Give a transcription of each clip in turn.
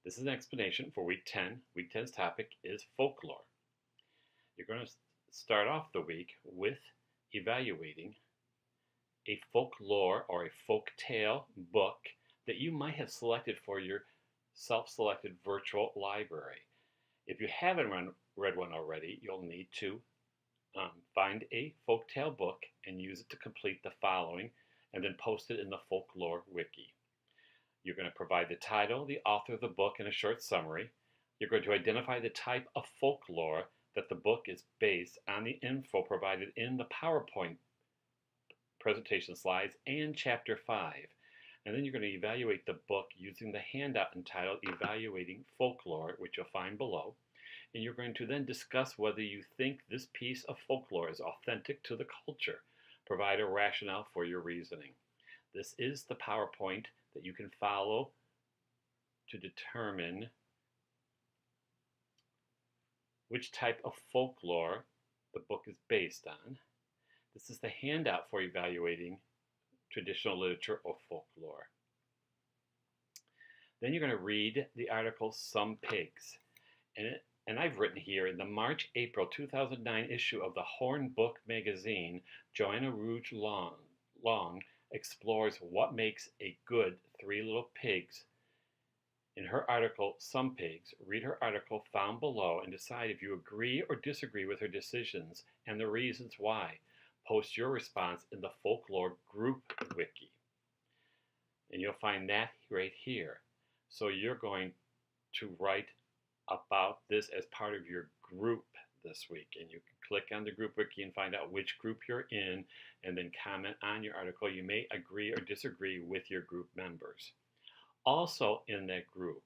This is an explanation for week 10. Week 10's topic is folklore. You're going to start off the week with evaluating a folklore or a folk tale book that you might have selected for your self-selected virtual library. If you haven't read one already, you'll need to find a folktale book and use it to complete the following, and then post it in the Folklore Wiki. You're going to provide the title, the author of the book, and a short summary. You're going to identify the type of folklore that the book is based on, the info provided in the PowerPoint presentation slides and Chapter 5. And then you're going to evaluate the book using the handout entitled Evaluating Folklore, which you'll find below. And you're going to then discuss whether you think this piece of folklore is authentic to the culture. Provide a rationale for your reasoning. This is the PowerPoint that you can follow to determine which type of folklore the book is based on. This is the handout for evaluating traditional literature or folklore. Then you're going to read the article Some Pigs. And I've written here, in the March-April 2009 issue of the Horn Book magazine, Joanna Ruge Long explores what makes a good Three Little Pigs. In her article, Some Pigs, read her article found below and decide if you agree or disagree with her decisions and the reasons why. Post your response in the Folklore Group Wiki. And you'll find that right here. So you're going to write about this as part of your group this week, and you can click on the group wiki and find out which group you're in and then comment on your article. You may agree or disagree with your group members. Also in that group,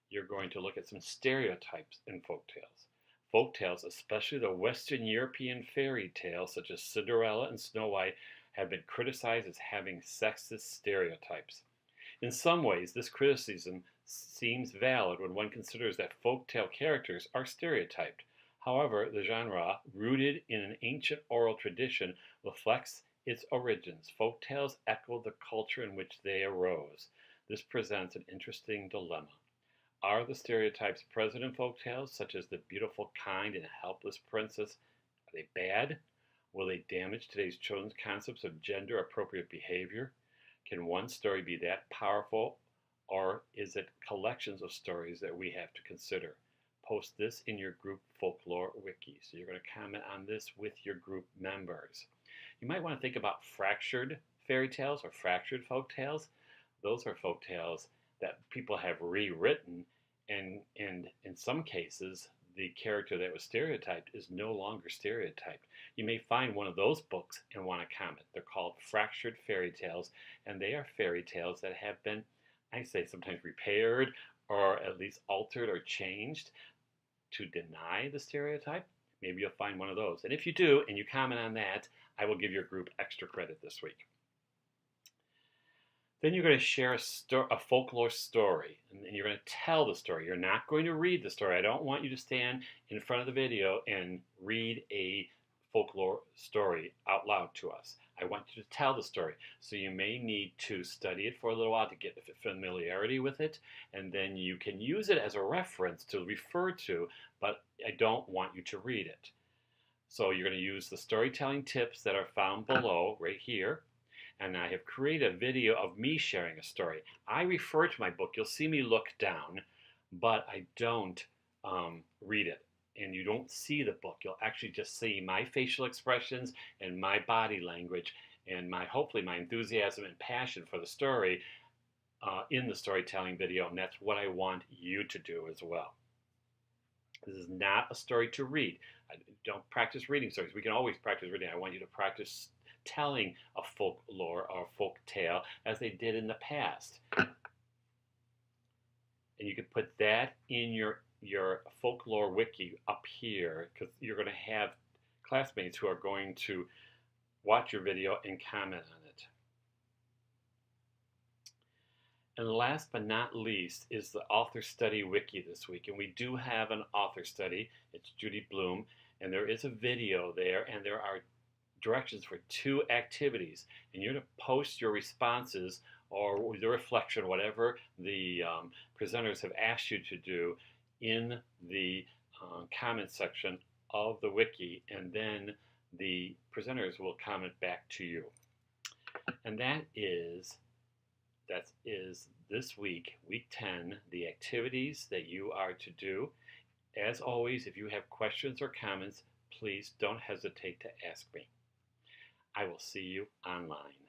you're going to look at some stereotypes in folktales. Folktales, especially the Western European fairy tales such as Cinderella and Snow White, have been criticized as having sexist stereotypes. In some ways, this criticism seems valid when one considers that folktale characters are stereotyped. However, the genre, rooted in an ancient oral tradition, reflects its origins. Folktales echo the culture in which they arose. This presents an interesting dilemma. Are the stereotypes present in folktales, such as the beautiful, kind, and helpless princess, are they bad? Will they damage today's children's concepts of gender-appropriate behavior? Can one story be that powerful, or is it collections of stories that we have to consider? Post this in your group Folklore Wiki. So you're going to comment on this with your group members. You might want to think about fractured fairy tales or fractured folk tales. Those are folk tales that people have rewritten, and in some cases, the character that was stereotyped is no longer stereotyped. You may find one of those books and want to comment. They're called fractured fairy tales, and they are fairy tales that have been, I say, sometimes repaired or at least altered or changed to deny the stereotype. Maybe you'll find one of those. And if you do, and you comment on that, I will give your group extra credit this week. Then you're going to share a folklore story, and you're going to tell the story. You're not going to read the story. I don't want you to stand in front of the video and read a folklore story out loud to us. I want you to tell the story. So you may need to study it for a little while to get familiarity with it, and then you can use it as a reference to refer to, but I don't want you to read it. So you're going to use the storytelling tips that are found below right here. And I have created a video of me sharing a story. I refer to my book. You'll see me look down, but I don't read it. And you don't see the book. You'll actually just see my facial expressions and my body language and hopefully my enthusiasm and passion for the story in the storytelling video. And that's what I want you to do as well. This is not a story to read. I don't practice reading stories. We can always practice reading. I want you to practice telling a folklore or folk tale as they did in the past. And you can put that in your folklore wiki up here, because you're going to have classmates who are going to watch your video and comment on it. And last but not least is the author study wiki this week. And we do have an author study. It's Judy Bloom, and there is a video there, and there are directions for 2 activities, and you're to post your responses or the reflection, whatever the presenters have asked you to do in the comment section of the wiki, and then the presenters will comment back to you. And that is this week, week 10, the activities that you are to do. As always, if you have questions or comments, please don't hesitate to ask me. I will see you online.